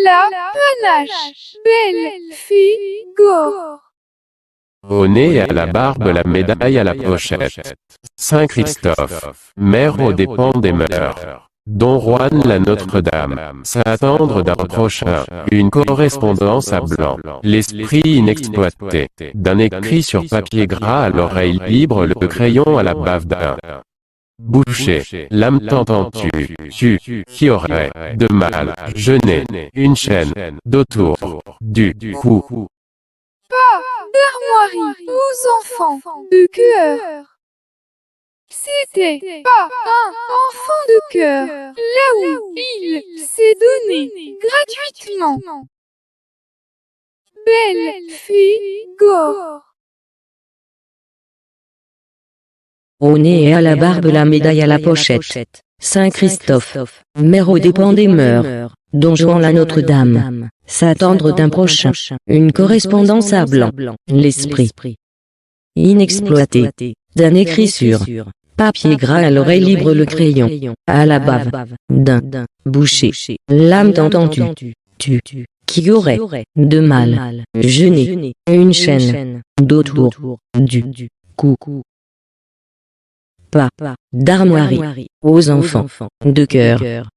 la panache, belle fille, gore. Au nez et à la barbe la médaille à la pochette. Saint Christophe, maire aux dépens des mœurs. Don Juan la Notre-Dame, s'attendre d'un prochain, une correspondance à blanc, l'esprit inexploité, d'un écrit sur papier gras à l'oreille libre, le crayon à la bave d'un boucher, l'âme t'entends-tu, qui aurait, de mal, jeûné, une chaîne, d'autour, du cou. Pas d'armoirie aux enfants de cœur. C'était pas un enfant de cœur, là où il s'est donné gratuitement. Belle fille, gore. Au nez et à la barbe la médaille à la pochette. Saint Christophe, maire aux dépens des mœurs. Don Juan la Notre-Dame, s'attendre d'un prochain, une correspondance à blanc, l'esprit inexploité, d'un écrit sur papier gras à l'oreille libre, le crayon à la bave d'un boucher, l'âme t'entends-tu, qui aurait, de mal, jeûné, une chaîne, d'autour, du cou. Pas d'armoirie aux enfants de cœur.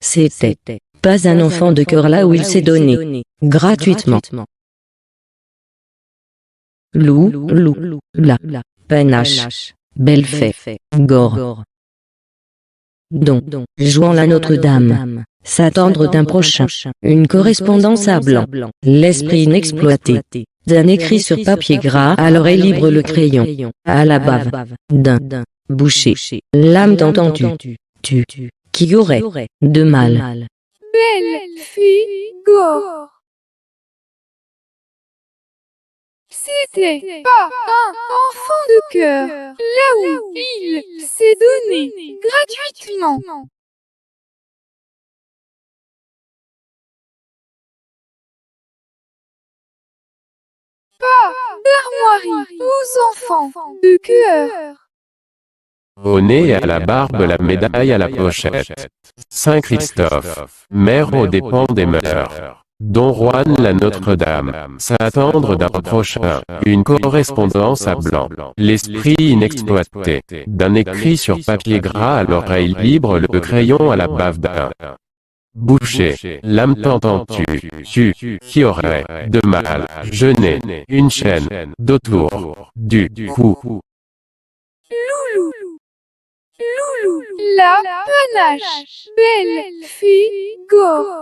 C'était pas un enfant de cœur là où il s'est donné gratuitement. La panache, belle fée, gore. Don Juan la Notre-Dame, s'attendre d'un prochain, une correspondance à blanc, l'esprit inexploité, d'un écrit sur papier gras à l'oreille libre, le crayon à la bave d'un boucher, l'âme t'entends-tu, qui aurait, de mal. Belle fille, gore. C'était pas un enfant de cœur, là où il s'est donné gratuitement. Pas d'armoirie aux enfants de cœur. Au nez et à la barbe la médaille à la pochette. Saint Christophe, maire aux dépens des mœurs. Don Juan la Notre-Dame, s'attendre d'un prochain, une correspondance à blanc, l'esprit inexploité, d'un écrit sur papier gras à l'oreille libre, le crayon à la bave d'un boucher, l'âme t'entends-tu, qui aurait, de mal, jeûné, une chaîne, d'autour, du cou. Loulou, la panache, belle fille, gore.